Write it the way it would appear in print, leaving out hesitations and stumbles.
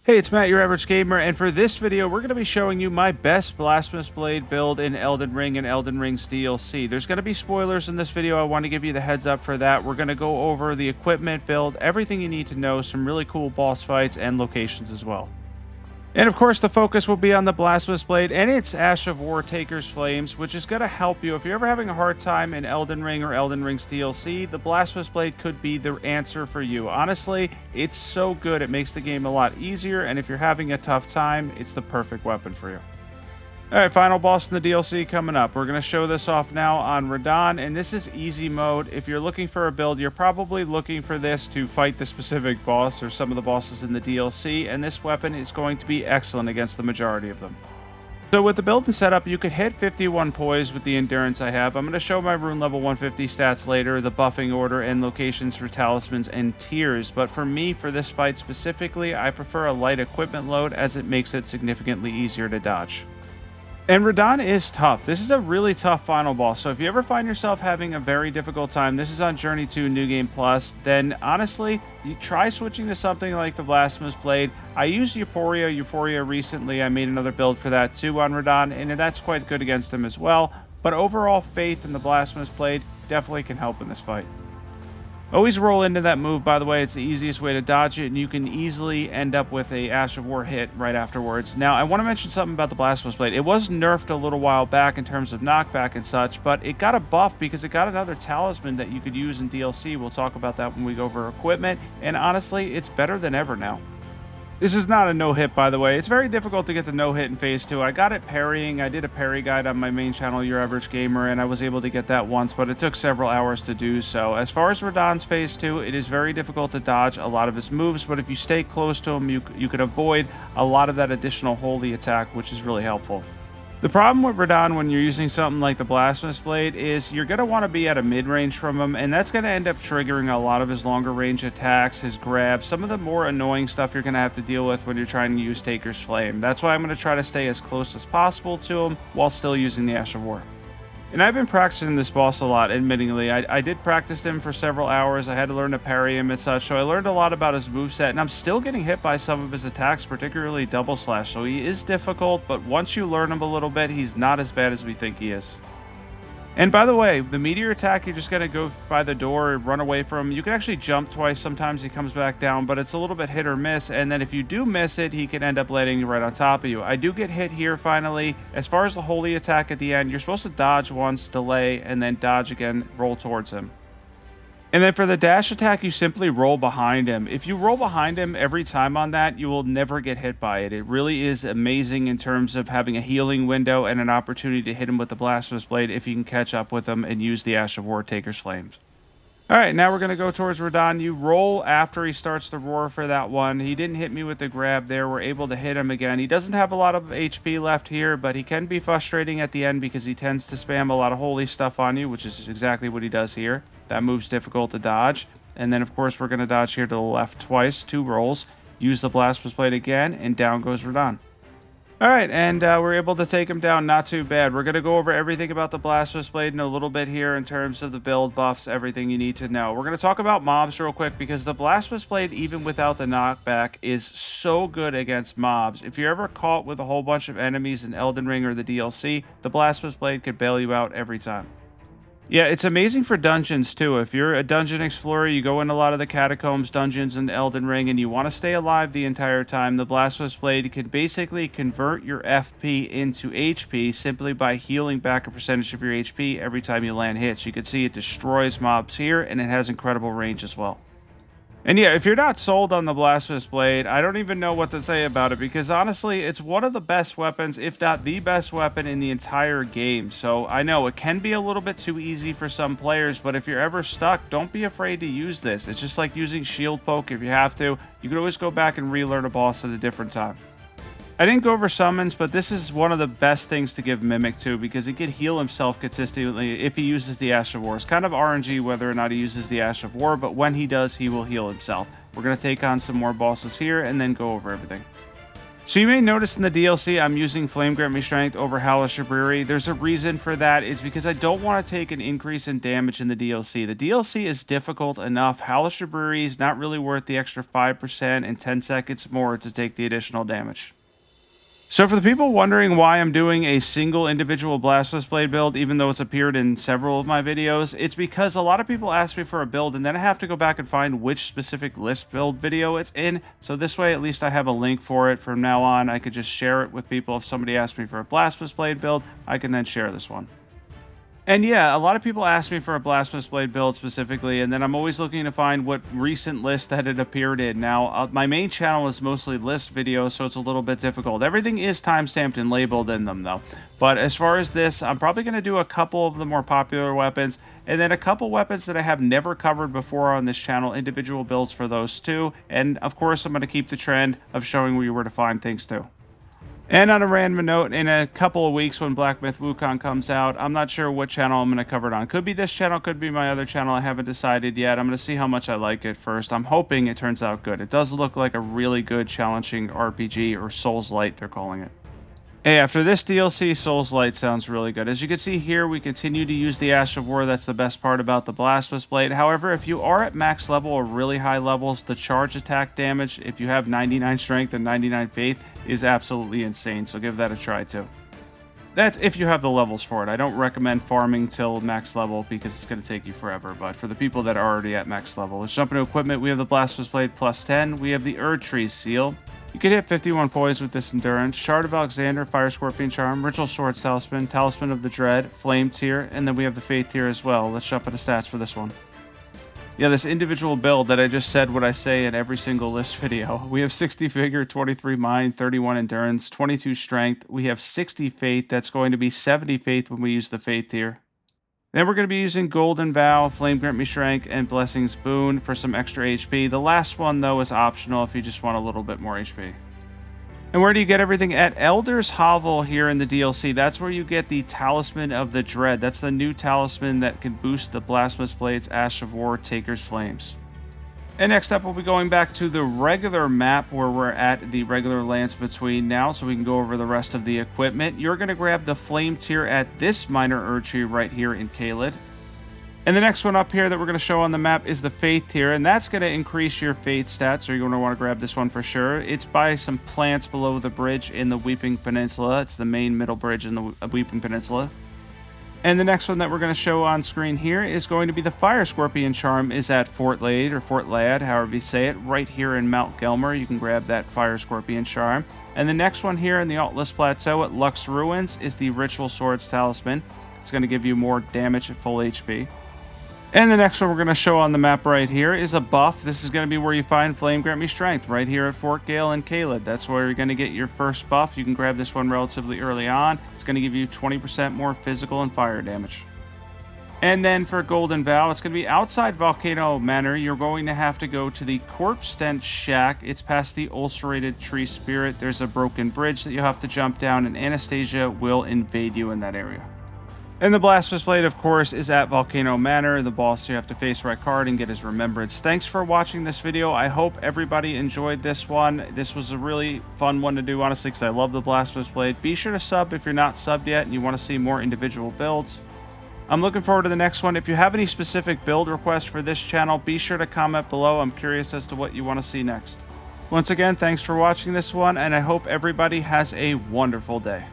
Hey, it's Matt, your average gamer, and for this video, we're going to be showing you my best Blasphemous Blade build in Elden Ring and Elden Ring's DLC. There's going to be spoilers in this video. I want to give you the heads up for that. We're going to go over the equipment build, everything you need to know, some really cool boss fights and locations as well. And of course, the focus will be on the Blasphemous Blade and its Ash of War Taker's Flames, which is going to help you. If you're ever having a hard time in Elden Ring or Elden Ring's DLC, the Blasphemous Blade could be the answer for you. Honestly, it's so good. It makes the game a lot easier, and if you're having a tough time, it's the perfect weapon for you. Alright, final boss in the DLC coming up. We're going to show this off now on Radahn, and this is easy mode. If you're looking for a build, you're probably looking for this to fight the specific boss or some of the bosses in the DLC, and this weapon is going to be excellent against the majority of them. So with the build and setup, you could hit 51 poise with the endurance I have. I'm going to show my rune level 150 stats later, the buffing order, and locations for talismans and tiers, but for me, for this fight specifically, I prefer a light equipment load as it makes it significantly easier to dodge. And Radahn is tough. This is a really tough final boss, so if you ever find yourself having a very difficult time, this is on Journey 2 New Game Plus, then honestly, you try switching to something like the Blasphemous Blade. I used Euphoria recently. I made another build for that too on Radahn, and that's quite good against him as well. But overall, faith in the Blasphemous Blade definitely can help in this fight. Always roll into that move, by the way. It's the easiest way to dodge it, and you can easily end up with a Ash of War hit right afterwards. Now, I want to mention something about the Blasphemous Blade. It was nerfed a little while back in terms of knockback and such, but it got a buff because it got another talisman that you could use in DLC. We'll talk about that when we go over equipment, and honestly, it's better than ever now. This is not a no-hit, by the way. It's very difficult to get the no-hit in Phase 2. I got it parrying. I did a parry guide on my main channel, Your Average Gamer, and I was able to get that once, but it took several hours to do so. As far as Radahn's Phase 2, it is very difficult to dodge a lot of his moves, but if you stay close to him, you can avoid a lot of that additional holy attack, which is really helpful. The problem with Radahn when you're using something like the Blasphemous Blade is you're going to want to be at a mid-range from him, and that's going to end up triggering a lot of his longer range attacks, his grabs, some of the more annoying stuff you're going to have to deal with when you're trying to use Taker's Flame. That's why I'm going to try to stay as close as possible to him while still using the Ash of War. And I've been practicing this boss a lot, admittingly. I did practice him for several hours. I had to learn to parry him and such, so I learned a lot about his moveset, and I'm still getting hit by some of his attacks, particularly Double Slash, so he is difficult, but once you learn him a little bit, he's not as bad as we think he is. And by the way, the meteor attack, you're just going to go by the door and run away from him. You can actually jump twice. Sometimes he comes back down, but it's a little bit hit or miss. And then if you do miss it, he can end up landing right on top of you. I do get hit here finally. As far as the holy attack at the end, you're supposed to dodge once, delay, and then dodge again, roll towards him. And then for the dash attack, you simply roll behind him. If you roll behind him every time on that, you will never get hit by it. It really is amazing in terms of having a healing window and an opportunity to hit him with the Blasphemous Blade if you can catch up with him and use the Ash of War Taker's Flames. Alright, now we're going to go towards Radahn. You roll after he starts to roar for that one. He didn't hit me with the grab there. We're able to hit him again. He doesn't have a lot of HP left here, but he can be frustrating at the end because he tends to spam a lot of holy stuff on you, which is exactly what he does here. That move's difficult to dodge. And then, of course, we're going to dodge here to the left twice, 2 rolls. Use the Blasphemous Blade again, and down goes Radahn. Alright, and we're able to take him down. Not too bad. We're going to go over everything about the Blasphemous Blade in a little bit here in terms of the build buffs, everything you need to know. We're going to talk about mobs real quick because the Blasphemous Blade, even without the knockback, is so good against mobs. If you're ever caught with a whole bunch of enemies in Elden Ring or the DLC, the Blasphemous Blade could bail you out every time. Yeah, it's amazing for dungeons too. If you're a dungeon explorer, you go in a lot of the catacombs dungeons in Elden Ring and you want to stay alive the entire time, the Blasphemous Blade can basically convert your FP into HP simply by healing back a percentage of your HP every time you land hits. You can see it destroys mobs here, and it has incredible range as well. And yeah, if you're not sold on the Blasphemous Blade, I don't even know what to say about it because honestly, it's one of the best weapons, if not the best weapon in the entire game. So I know it can be a little bit too easy for some players, but if you're ever stuck, don't be afraid to use this. It's just like using shield poke if you have to. You can always go back and relearn a boss at a different time. I didn't go over summons, but this is one of the best things to give Mimic to because he can heal himself consistently if he uses the Ash of War. It's kind of RNG whether or not he uses the Ash of War, but when he does, he will heal himself. We're going to take on some more bosses here and then go over everything. So you may notice in the DLC, I'm using Flame Grant Me Strength over Hellish Rebury. There's a reason for that. It's because I don't want to take an increase in damage in the DLC. The DLC is difficult enough. Hellish Rebury is not really worth the extra 5% and 10 seconds more to take the additional damage. So for the people wondering why I'm doing a single individual Blasphemous Blade build, even though it's appeared in several of my videos, it's because a lot of people ask me for a build and then I have to go back and find which specific list build video it's in. So this way, at least I have a link for it. From now on, I could just share it with people. If somebody asks me for a Blasphemous Blade build, I can then share this one. And yeah, a lot of people ask me for a Blasphemous Blade build specifically, and then I'm always looking to find what recent list that it appeared in. Now, my main channel is mostly list videos, so it's a little bit difficult. Everything is timestamped and labeled in them, though. But as far as this, I'm probably going to do a couple of the more popular weapons, and then a couple weapons that I have never covered before on this channel, individual builds for those too. And of course, I'm going to keep the trend of showing you where to find things too. And on a random note, in a couple of weeks when Black Myth Wukong comes out, I'm not sure what channel I'm going to cover it on. Could be this channel, could be my other channel. I haven't decided yet. I'm going to see how much I like it first. I'm hoping it turns out good. It does look like a really good, challenging RPG, or Souls-Light, they're calling it. Hey, after this DLC, Souls-Light sounds really good. As you can see here, we continue to use the Ash of War. That's the best part about the Blasphemous Blade. However, if you are at max level or really high levels, the charge attack damage, if you have 99 strength and 99 faith, is absolutely insane. So give that a try too. That's if you have the levels for it. I don't recommend farming till max level because it's going to take you forever. But for the people that are already at max level, let's jump into equipment. We have the Blasphemous Blade plus 10. We have the Erdtree seal. You can hit 51 poise with this endurance. Shard of Alexander, Fire Scorpion Charm, Ritual Sword Talisman, Talisman of the Dread, Flame tier, and then we have the Faith tier as well. Let's jump into stats for this one. Yeah, this individual build that I just said what I say in every single list video. We have 60 Vigor, 23 Mind, 31 Endurance, 22 Strength. We have 60 Faith. That's going to be 70 Faith when we use the Faith tier. Then we're going to be using Golden Vow, Flame Grant Me Strength, and Blessings Boon for some extra HP. The last one, though, is optional if you just want a little bit more HP. And where do you get everything? At Elder's Hovel here in the DLC. That's where you get the Talisman of the Dread. That's the new talisman that can boost the Blasphemous Blade's Ash of War Taker's Flames. And next up, we'll be going back to the regular map where we're at the regular Lance Between now, so we can go over the rest of the equipment. You're going to grab the Flame tier at this minor Erdtree right here in Caelid. And the next one up here that we're going to show on the map is the Faith tier, and that's going to increase your Faith stats, so you're going to want to grab this one for sure. It's by some plants below the bridge in the Weeping Peninsula. It's the main middle bridge in the Weeping Peninsula. And the next one that we're going to show on screen here is going to be the Fire Scorpion Charm is at Fort Lade, or Fort Lad, however you say it, right here in Mount Gelmir. You can grab that Fire Scorpion Charm. And the next one here in the Altless Plateau at Lux Ruins is the Ritual Swords Talisman. It's going to give you more damage at full HP. And the next one we're going to show on the map right here is a buff. This is going to be where you find Flame Grant Me Strength, right here at Fort Gale and Caelid. That's where you're going to get your first buff. You can grab this one relatively early on. It's going to give you 20% more physical and fire damage. And then for Golden Vow, it's going to be outside Volcano Manor. You're going to have to go to the Corpse Stench Shack. It's past the Ulcerated Tree Spirit. There's a broken bridge that you'll have to jump down, and Anastasia will invade you in that area. And the Blasphemous Blade, of course, is at Volcano Manor. The boss you have to face Rykard and get his remembrance. Thanks for watching this video. I hope everybody enjoyed this one. This was a really fun one to do, honestly, because I love the Blasphemous Blade. Be sure to sub if you're not subbed yet and you want to see more individual builds. I'm looking forward to the next one. If you have any specific build requests for this channel, be sure to comment below. I'm curious as to what you want to see next. Once again, thanks for watching this one, and I hope everybody has a wonderful day.